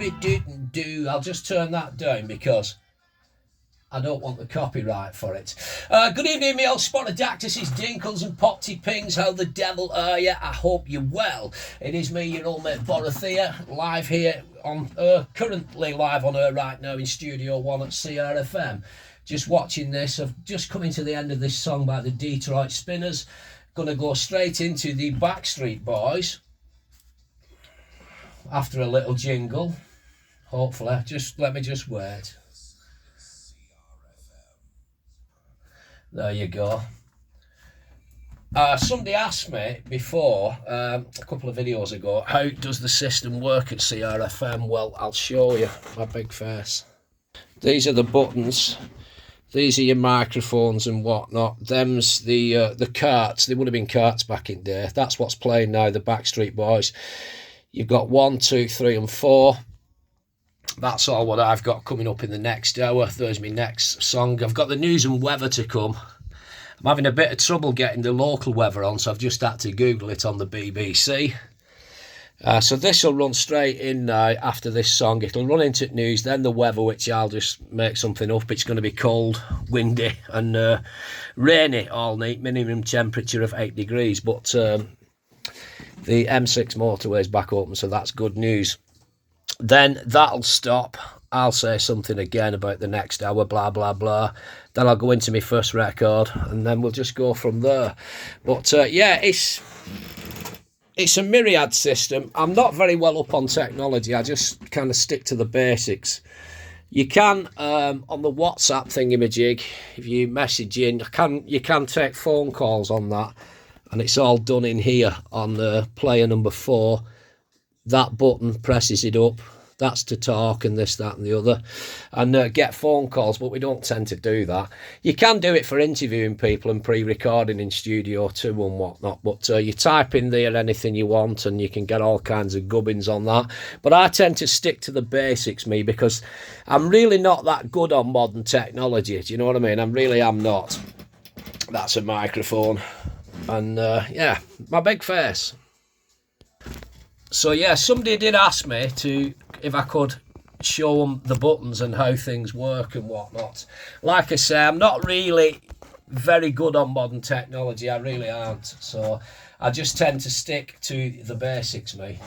do. I'll just turn that down because I don't want the copyright for it. Good evening, me old Sporadactuses, Dinkles and Popty Pings. How the devil are you? I hope you're well. It is me, your old mate Borathea, live here on currently live on air right now in Studio 1 at CRFM. Just watching this. I've just come into the end of this song by the Detroit Spinners. Gonna go straight into the Backstreet Boys after a little jingle. Hopefully, let me wait. There you go. Somebody asked me before, a couple of videos ago, how does the system work at CRFM? Well, I'll show you my big face. These are the buttons. These are your microphones and whatnot. Them's the carts. They would have been carts back in there. That's what's playing now, the Backstreet Boys. You've got 1, 2, 3 and 4. That's all what I've got coming up in the next hour. There's my next song. I've got the news and weather to come. I'm having a bit of trouble getting the local weather on, so I've just had to Google it on the BBC. So this will run straight in now after this song. It'll run into news, then the weather, which I'll just make something up. It's going to be cold, windy and rainy all night. Minimum temperature of 8 degrees. But the M6 motorway is back open, so that's good news. Then that'll stop. I'll say something again about the next hour, blah, blah, blah. Then I'll go into my first record, and then we'll just go from there. But, yeah, it's a Myriad system. I'm not very well up on technology. I just kind of stick to the basics. You can, on the WhatsApp thingamajig, if you message in, you can take phone calls on that. And it's all done in here on the player number 4. That button presses it up. That's to talk and this, that and the other. And get phone calls, but we don't tend to do that. You can do it for interviewing people and pre-recording in Studio 2 and whatnot. But you type in there anything you want and you can get all kinds of gubbins on that. But I tend to stick to the basics, me, because I'm really not that good on modern technology. Do you know what I mean? I really am not. That's a microphone. And, yeah, my big face. So, yeah, somebody did ask me if I could show them the buttons and how things work and whatnot. Like I say, I'm not really very good on modern technology. I really aren't. So I just tend to stick to the basics, me.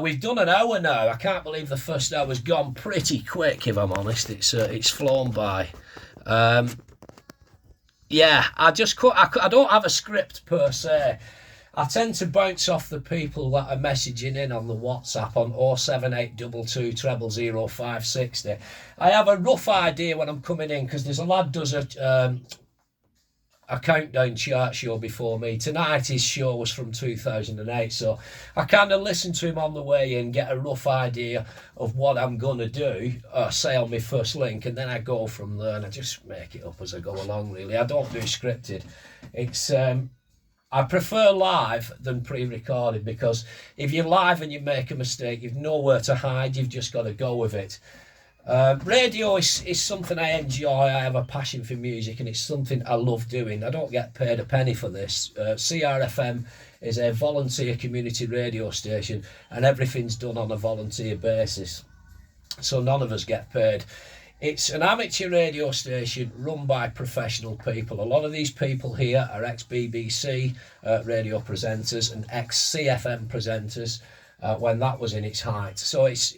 We've done an hour now. I can't believe the first hour's gone pretty quick, if I'm honest. It's flown by. Yeah, I don't have a script per se. I tend to bounce off the people that are messaging in on the WhatsApp on 07822 000 560. I have a rough idea when I'm coming in because there's a lad does a countdown chart show before me. Tonight his show was from 2008, so I kind of listen to him on the way in, get a rough idea of what I'm going to do, say on my first link, and then I go from there and I just make it up as I go along, really. I don't do scripted. It's I prefer live than pre-recorded, because if you're live and you make a mistake, you've nowhere to hide, you've just got to go with it. Radio is something I enjoy. I have a passion for music and it's something I love doing. I don't get paid a penny for this. CRFM is a volunteer community radio station and everything's done on a volunteer basis. So none of us get paid. It's an amateur radio station run by professional people. A lot of these people here are ex-BBC radio presenters and ex-CFM presenters when that was in its height. So it's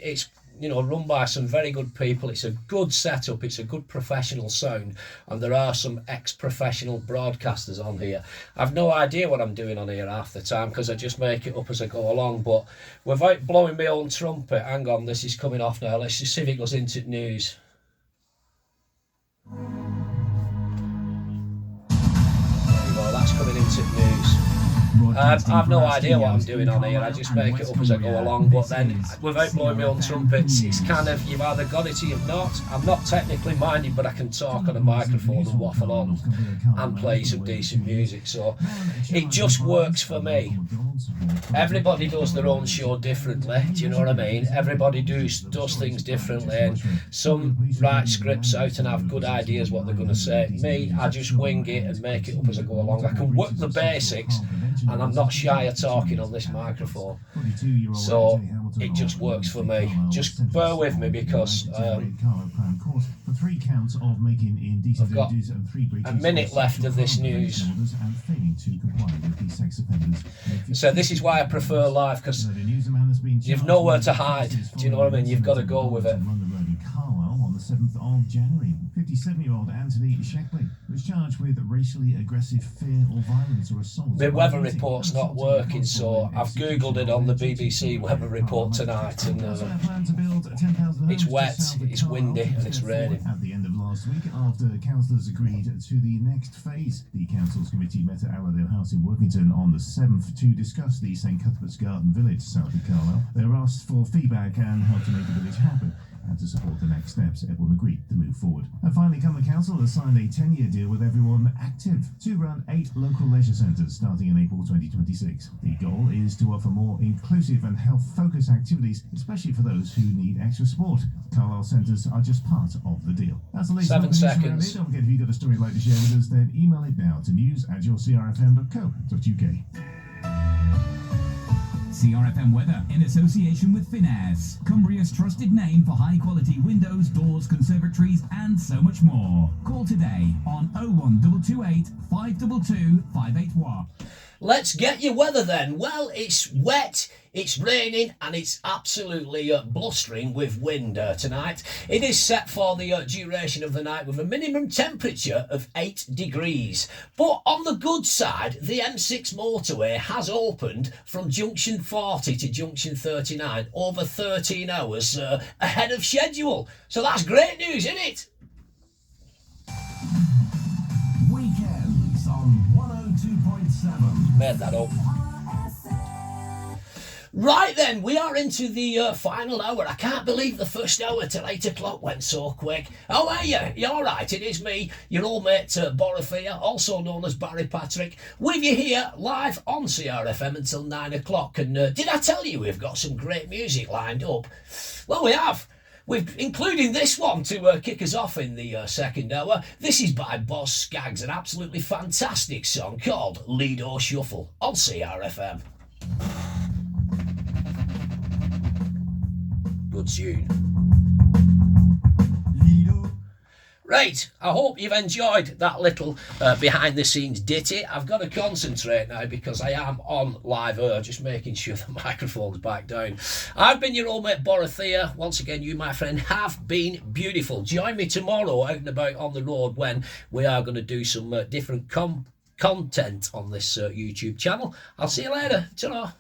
run by some very good people. It's a good setup. It's a good professional sound. And there are some ex-professional broadcasters on here. I've no idea what I'm doing on here half the time because I just make it up as I go along. But without blowing my own trumpet, hang on, this is coming off now. Let's just see if it goes into news. There you go, that's coming into news. I've no idea what I'm doing on here. I just make it up as I go along, but then without blowing my own trumpets, it's kind of, you've either got it or you've not. I'm not technically minded, but I can talk on a microphone and waffle on and play some decent music, so it just works for me. everybody does their own show differently. Do you know what I mean? Everybody does things differently, and some write scripts out and have good ideas what they're going to say. Me, I just wing it and make it up as I go along. I can work the basics, and I'm not shy of talking on this microphone, so it just works for me. Just bear with me, because I've got a minute left of this news. So this is why I prefer live, because you've nowhere to hide. Do you know what I mean? You've got to go with it. On the 7th of January, 57-year-old Anthony Sheckley was charged with racially aggressive fear or violence or assault. The weather report's not working, so I've googled it on the BBC weather report tonight, and it's wet, it's windy, and it's raining. At the end of last week, after councillors agreed to the next phase, the council's committee met at Allerdale House in Workington on the 7th to discuss the St Cuthbert's Garden Village south of Carlisle. They were asked for feedback and how to make the village happen, and to support the next steps, everyone agreed to move forward. And finally, the council has signed a 10-year deal with Everyone Active to run 8 local leisure centres starting in April 2026. The goal is to offer more inclusive and health-focused activities, especially for those who need extra support. Carlisle centres are just part of the deal. That's the latest. 7 seconds. Don't forget, if you've got a story you'd like to share with us, then email it now to news@yourcrfm.co.uk. CRFM weather in association with Finairs, Cumbria's trusted name for high quality windows, doors, conservatories and so much more. Call today on 01228 522 581. Let's get your weather then. Well, it's wet, it's raining, and it's absolutely blustering with wind tonight. It is set for the duration of the night with a minimum temperature of 8 degrees. But on the good side, the M6 motorway has opened from junction 40 to junction 39 over 13 hours ahead of schedule. So that's great news, isn't it? Weekends on 102.7. Made that up. Right then, we are into the final hour. I can't believe the first hour till 8 o'clock went so quick. How are you? You all right? It is me, your old mate Borothea, also known as Barry Patrick, with you here live on CRFM until 9 o'clock. And did I tell you we've got some great music lined up? Well, we have. We've including this one to kick us off in the second hour. This is by Boz Scaggs, an absolutely fantastic song called Lido Shuffle on CRFM. Good tune. Right, I hope you've enjoyed that little behind the scenes ditty. I've got to concentrate now because I am on live air, just making sure the microphone's back down. I've been your old mate Borothea. Once again, you, my friend, have been beautiful. Join me tomorrow out and about on the road when we are going to do some different content on this YouTube channel. I'll see you later. Ta-ra.